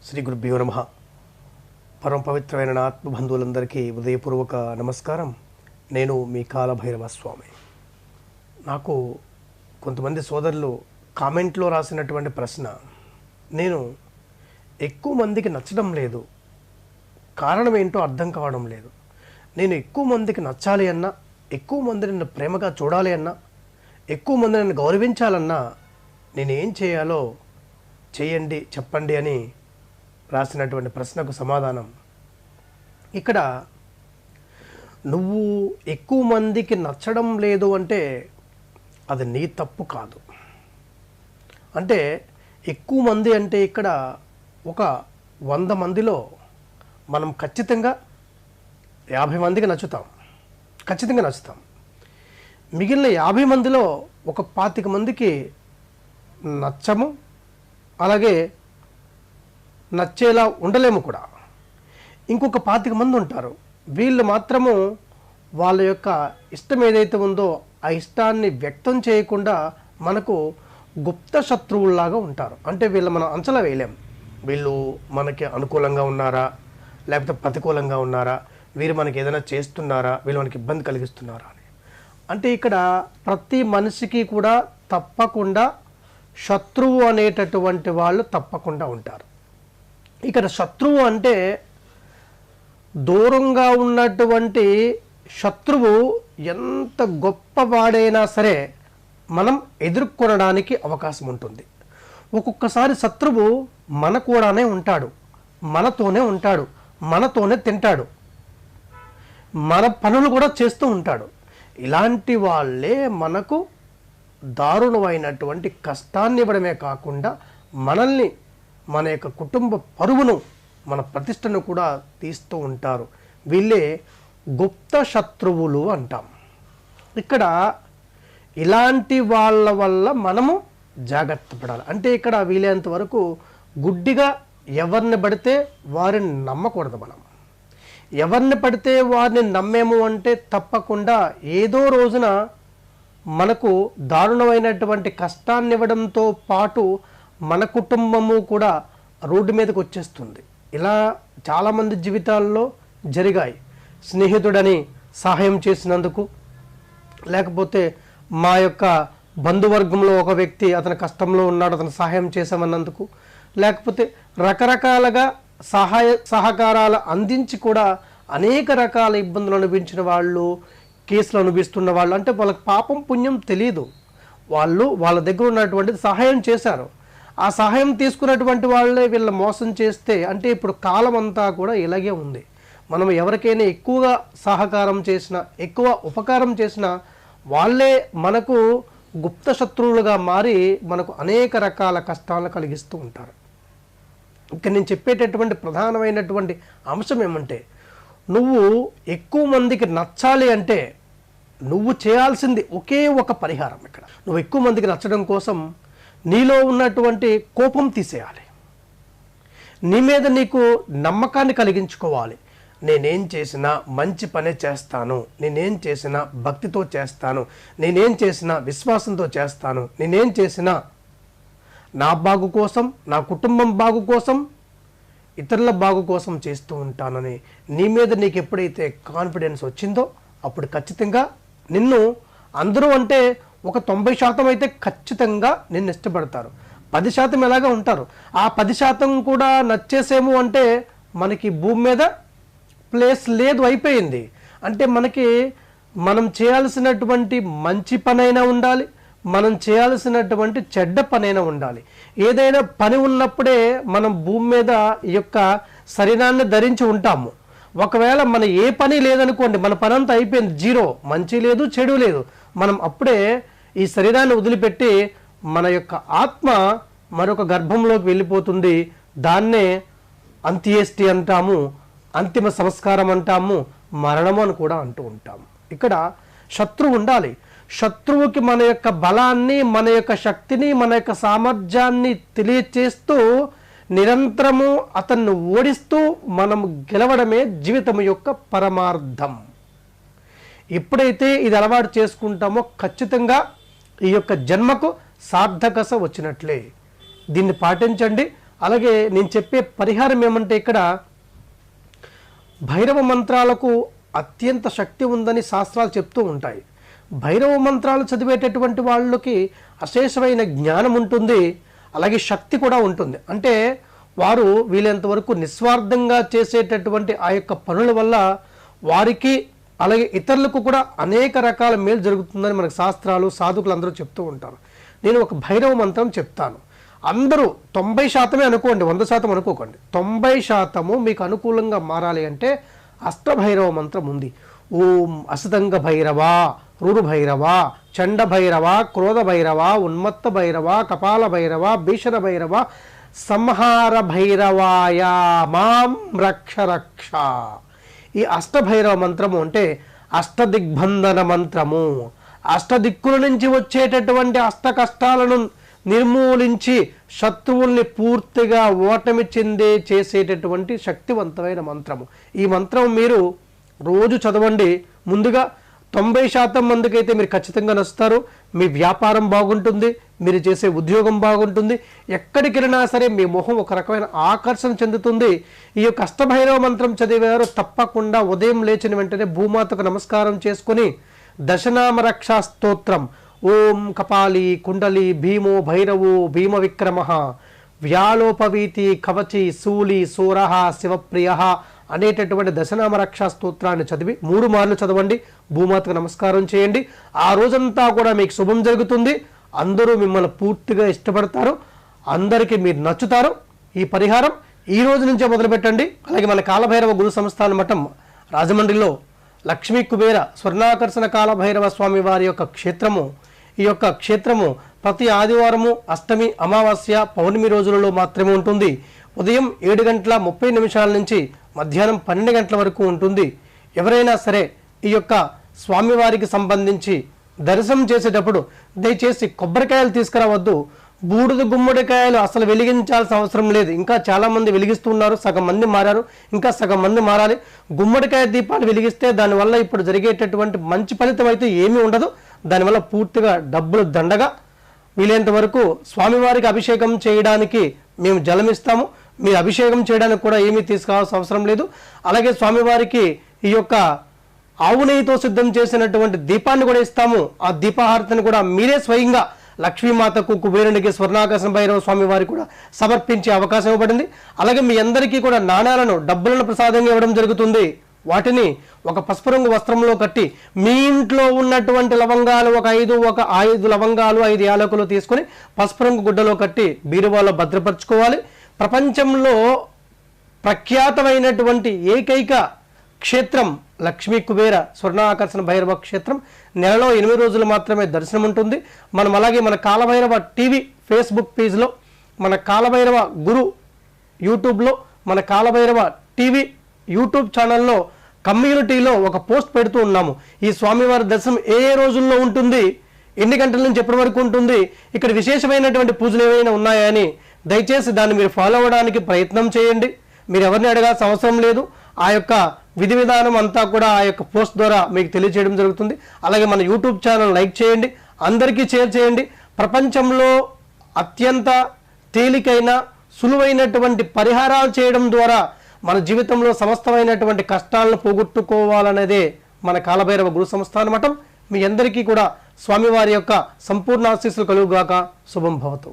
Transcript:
శ్రీ గురుభ్యో నమః. పరమ పవిత్రమైన నా ఆత్మబంధువులందరికీ ఉదయపూర్వక నమస్కారం. నేను మీ కాలభైరవ స్వామి. నాకు కొంతమంది సోదరులు కామెంట్లో రాసినటువంటి ప్రశ్న, నేను ఎక్కువ మందికి నచ్చడం లేదు, కారణం ఏంటో అర్థం కావడం లేదు. నేను ఎక్కువ మందికి నచ్చాలి అన్నా, ఎక్కువ మంది నన్ను ప్రేమగా చూడాలి అన్నా, ఎక్కువ మంది నన్ను గౌరవించాలన్నా నేనేం చేయాలో చేయండి, చెప్పండి అని రాసినటువంటి ప్రశ్నకు సమాధానం, ఇక్కడ నువ్వు ఎక్కువ మందికి నచ్చడం లేదు అంటే అది నీ తప్పు కాదు. అంటే ఎక్కువ మంది అంటే ఇక్కడ ఒక 100 మందిలో మనం ఖచ్చితంగా 50 మందికి నచ్చుతాం, ఖచ్చితంగా నచ్చుతాం. మిగిలిన 50 మందిలో ఒక 25 మందికి నచ్చము, అలాగే నచ్చేలా ఉండలేము కూడా. ఇంకొక 25 మంది ఉంటారు, వీళ్ళు మాత్రము వాళ్ళ యొక్క ఇష్టం ఏదైతే ఉందో ఆ ఇష్టాన్ని వ్యక్తం చేయకుండా మనకు గుప్త శత్రువుల్లాగా ఉంటారు. అంటే వీళ్ళు మనం అంచనా వేయలేం, వీళ్ళు మనకి అనుకూలంగా ఉన్నారా లేకపోతే ప్రతికూలంగా ఉన్నారా, వీరు మనకి ఏదైనా చేస్తున్నారా, వీళ్ళు మనకి ఇబ్బంది కలిగిస్తున్నారా అని. అంటే ఇక్కడ ప్రతి మనిషికి కూడా తప్పకుండా శత్రువు అనేటటువంటి వాళ్ళు తప్పకుండా ఉంటారు. ఇక్కడ శత్రువు అంటే దూరంగా ఉన్నటువంటి శత్రువు ఎంత గొప్పవాడైనా సరే మనం ఎదుర్కొనడానికి అవకాశం ఉంటుంది. ఒక్కొక్కసారి శత్రువు మన కూడానే ఉంటాడు, మనతోనే ఉంటాడు, మనతోనే తింటాడు, మన పనులు కూడా చేస్తూ ఉంటాడు. ఇలాంటి వాళ్ళే మనకు దారుణమైనటువంటి కష్టాన్ని ఇవ్వడమే కాకుండా మనల్ని, మన యొక్క కుటుంబ పరువును, మన ప్రతిష్టను కూడా తీస్తూ ఉంటారు. వీళ్ళే గుప్త శత్రువులు అంటాం. ఇక్కడ ఇలాంటి వాళ్ళ వల్ల మనము జాగ్రత్త పడాలి. అంటే ఇక్కడ వీలైనంత వరకు గుడ్డిగా ఎవరిని పడితే వారిని నమ్మకూడదు. మనం ఎవరిని పడితే వారిని నమ్మేము అంటే తప్పకుండా ఏదో రోజున మనకు దారుణమైనటువంటి కష్టాన్ని ఇవ్వడంతో పాటు మన కుటుంబము కూడా రోడ్డు మీదకి వచ్చేస్తుంది. ఇలా చాలామంది జీవితాల్లో జరిగాయి. స్నేహితుడని సహాయం చేసినందుకు, లేకపోతే మా యొక్క బంధువర్గంలో ఒక వ్యక్తి అతని కష్టంలో ఉన్నాడు, అతను సహాయం చేసామన్నందుకు, లేకపోతే రకరకాలుగా సహకారాలు అందించి కూడా అనేక రకాల ఇబ్బందులు అనుభవించిన వాళ్ళు, కేసులు అనుభవిస్తున్న వాళ్ళు, అంటే వాళ్ళకి పాపం పుణ్యం తెలియదు, వాళ్ళు వాళ్ళ దగ్గర ఉన్నటువంటిది సహాయం చేశారు. ఆ సహాయం తీసుకున్నటువంటి వాళ్ళే వీళ్ళ మోసం చేస్తే, అంటే ఇప్పుడు కాలం అంతా కూడా ఇలాగే ఉంది. మనం ఎవరికైనా ఎక్కువగా సహకారం చేసినా, ఎక్కువ ఉపకారం చేసినా వాళ్ళే మనకు గుప్త శత్రువులుగా మారి మనకు అనేక రకాల కష్టాలను కలిగిస్తూ ఉంటారు. ఇక్కడ నేను చెప్పేటటువంటి ప్రధానమైనటువంటి అంశం ఏమంటే, నువ్వు ఎక్కువ మందికి నచ్చాలి అంటే నువ్వు చేయాల్సింది ఒకే ఒక పరిహారం. ఇక్కడ నువ్వు ఎక్కువ మందికి నచ్చడం కోసం నీలో ఉన్నటువంటి కోపం తీసేయాలి, నీ మీద నీకు నమ్మకాన్ని కలిగించుకోవాలి. నేనేం చేసినా మంచి పనే చేస్తాను, నేనేం చేసినా భక్తితో చేస్తాను, నేనేం చేసినా విశ్వాసంతో చేస్తాను, నేనేం చేసినా నా బాగు కోసం, నా కుటుంబం బాగు కోసం, ఇతరుల బాగు కోసం చేస్తూ ఉంటానని నీ మీద నీకు ఎప్పుడైతే కాన్ఫిడెన్స్ వచ్చిందో అప్పుడు ఖచ్చితంగా నిన్ను అందరూ, అంటే ఒక 90% అయితే ఖచ్చితంగా నిన్ను ఇష్టపడతారు. 10% ఎలాగా ఉంటారు. ఆ 10% కూడా నచ్చేసేమో అంటే మనకి భూమి మీద ప్లేస్ లేదు, అయిపోయింది. అంటే మనం చేయాల్సినటువంటి మంచి పనైనా ఉండాలి, మనం చేయాల్సినటువంటి చెడ్డ పనైనా ఉండాలి. ఏదైనా పని ఉన్నప్పుడే మనం భూమి మీద ఈ యొక్క శరీరాన్ని ధరించి ఉంటాము. ఒకవేళ మన ఏ పని లేదనుకోండి, మన పని అంతా అయిపోయింది, జీరో, మంచి లేదు చెడు లేదు, మనం అప్పుడే ఈ శరీరాన్ని వదిలిపెట్టి మన యొక్క ఆత్మ మరొక గర్భంలోకి వెళ్ళిపోతుంది. దాన్నే అంత్యేష్టి అంటాము, అంతిమ సంస్కారం అంటాము, మరణము అని కూడా అంటూ ఉంటాము. ఇక్కడ శత్రువు ఉండాలి. శత్రువుకి మన యొక్క బలాన్ని, మన యొక్క శక్తిని, మన యొక్క సామర్థ్యాన్ని తెలియచేస్తూ నిరంతరము అతన్ని ఓడిస్తూ మనం గెలవడమే జీవితం యొక్క పరమార్థం. ఎప్పుడైతే ఇది అలవాటు చేసుకుంటామో ఖచ్చితంగా ఈ యొక్క జన్మకు సార్థకత వచ్చినట్లే. దీన్ని పాటించండి. అలాగే నేను చెప్పే పరిహారం ఏమంటే ఇక్కడ భైరవ మంత్రాలకు అత్యంత శక్తి ఉందని శాస్త్రాలు చెప్తూ ఉంటాయి. భైరవ మంత్రాలు చదివేటటువంటి వాళ్ళకి అశేషమైన జ్ఞానం ఉంటుంది, అలాగే శక్తి కూడా ఉంటుంది. అంటే వారు వీలైనంత వరకు నిస్వార్థంగా చేసేటటువంటి ఆ యొక్క పనుల వల్ల వారికి అలాగే ఇతరులకు కూడా అనేక రకాల మేలు జరుగుతుందని మనకు శాస్త్రాలు సాధకులు అందరూ చెప్తూ ఉంటారు. నేను ఒక భైరవ మంత్రం చెప్తాను. అందరూ 90% అనుకోండి, 100% అనుకోకండి. 90% మీకు అనుకూలంగా మారాలి అంటే అష్టభైరవ మంత్రం ఉంది. ఓం అసతంగ భైరవ, రురు భైరవ, చండ భైరవ, క్రోధ భైరవ, ఉన్మత్త భైరవ, కపాల భైరవ, భీషణ భైరవ, సంహార భైరవాయ మాం రక్ష రక్ష. ఈ అష్టభైరవ మంత్రము అంటే అష్టదిగ్బంధన మంత్రము. అష్టదిక్కుల నుంచి వచ్చేటటువంటి అష్ట కష్టాలను నిర్మూలించి శత్రువుల్ని పూర్తిగా ఓటమి చెందే చేసేటటువంటి శక్తివంతమైన మంత్రము. ఈ మంత్రం మీరు రోజు చదవండి. ముందుగా 90% మందికైతే మీరు ఖచ్చితంగా నచ్చుతారు. మీ వ్యాపారం బాగుంటుంది, మీరు చేసే ఉద్యోగం బాగుంటుంది, ఎక్కడికి వెళ్ళినా సరే మీ మొహం ఒక రకమైన ఆకర్షణ చెందుతుంది. ఈ యొక్క అష్టభైరవ మంత్రం చదివారు తప్పకుండా ఉదయం లేచిన వెంటనే భూమాతకు నమస్కారం చేసుకొని దశనామ రక్షా స్తోత్రం ఓం కపాలి కుండలి భీమో భైరవో భీమ విక్రమ వ్యాలోపవీతి కవచి శూలి సూరహ శివప్రియ అనేటటువంటి దశనామ రక్షా స్తోత్రాన్ని చదివి 3 మార్లు చదవండి. భూమాతకు నమస్కారం చేయండి. ఆ రోజంతా కూడా మీకు శుభం జరుగుతుంది. అందరూ మిమ్మల్ని పూర్తిగా ఇష్టపడతారు, అందరికీ మీరు నచ్చుతారు. ఈ పరిహారం ఈ రోజు నుంచే మొదలుపెట్టండి. అలాగే మన కాలభైరవ గురు సంస్థాన మఠం రాజమండ్రిలో లక్ష్మీ కుబేర స్వర్ణాకర్షణ కాలభైరవ స్వామి వారి యొక్క క్షేత్రము. ఈ యొక్క క్షేత్రము ప్రతి ఆదివారము, అష్టమి, అమావాస్య, పౌర్ణమి రోజులలో మాత్రమే ఉంటుంది. ఉదయం 7:30 నుంచి మధ్యాహ్నం 12 గంటల వరకు ఉంటుంది. ఎవరైనా సరే ఈ యొక్క స్వామివారికి సంబంధించి దర్శనం చేసేటప్పుడు దయచేసి కొబ్బరికాయలు తీసుకురావద్దు. బూడిద గుమ్మడికాయలు అసలు వెలిగించాల్సిన అవసరం లేదు. ఇంకా చాలామంది వెలిగిస్తున్నారు, సగం మంది మారారు, ఇంకా సగం మంది మారాలి. గుమ్మడికాయ దీపాలు వెలిగిస్తే దానివల్ల ఇప్పుడు జరిగేటటువంటి మంచి ఫలితం అయితే ఏమీ ఉండదు. దానివల్ల పూర్తిగా డబ్బులు దండగా. వీలైనంత వరకు స్వామివారికి అభిషేకం చేయడానికి మేము జలమిస్తాము. మీరు అభిషేకం చేయడానికి కూడా ఏమీ తీసుకోవాల్సిన అవసరం లేదు. అలాగే స్వామివారికి ఈ యొక్క ఆవు నెయ్యితో సిద్ధం చేసినటువంటి దీపాన్ని కూడా ఇస్తాము. ఆ దీపాహారతిని కూడా మీరే స్వయంగా లక్ష్మీమాతకు, కుబేరునికి, స్వర్ణాకర్షణ భైరవ స్వామి వారికి కూడా సమర్పించే అవకాశం ఇవ్వబడింది. అలాగే మీ అందరికీ కూడా నాణాలను, డబ్బులను ప్రసాదంగా ఇవ్వడం జరుగుతుంది. వాటిని ఒక పసుపు రంగు వస్త్రంలో కట్టి మీ ఇంట్లో ఉన్నటువంటి లవంగాలు ఒక 5 లవంగాలు, 5 యాలకులు తీసుకొని పసుపు రంగు గుడ్డలో కట్టి బీరువాలో భద్రపరచుకోవాలి. ప్రపంచంలో ప్రఖ్యాతమైనటువంటి ఏకైక క్షేత్రం లక్ష్మీ కుబేర స్వర్ణాకర్షణ భైరవ క్షేత్రం. నెలలో 8 రోజులు మాత్రమే దర్శనం ఉంటుంది. మనం అలాగే మన కాలభైరవ టీవీ ఫేస్బుక్ పేజ్లో, మన కాలభైరవ గురు యూట్యూబ్లో, మన కాలభైరవ టీవీ యూట్యూబ్ ఛానల్లో కమ్యూనిటీలో ఒక పోస్ట్ పెడుతూ ఉన్నాము. ఈ స్వామివారి దర్శనం ఏ రోజుల్లో ఉంటుంది, ఎన్ని గంటల నుంచి ఎప్పటి వరకు ఉంటుంది, ఇక్కడ విశేషమైనటువంటి పూజలు ఏమైనా ఉన్నాయా అని దయచేసి దాన్ని మీరు ఫాలో అవ్వడానికి ప్రయత్నం చేయండి. మీరు ఎవరిని అడగాల్సిన అవసరం లేదు. ఆ యొక్క విధి విధానం అంతా కూడా ఆ యొక్క పోస్ట్ ద్వారా మీకు తెలియజేయడం జరుగుతుంది. అలాగే మన యూట్యూబ్ ఛానల్ లైక్ చేయండి, అందరికీ షేర్ చేయండి. ప్రపంచంలో అత్యంత తేలికైన సులువైనటువంటి పరిహారాలు చేయడం ద్వారా మన జీవితంలో సమస్తమైనటువంటి కష్టాలను పోగొట్టుకోవాలనేదే మన కాలభైరవ గురు సంస్థాన మఠం. మీ అందరికీ కూడా స్వామివారి యొక్క సంపూర్ణ ఆశీస్సులు కలుగుగాక. శుభం భవతు.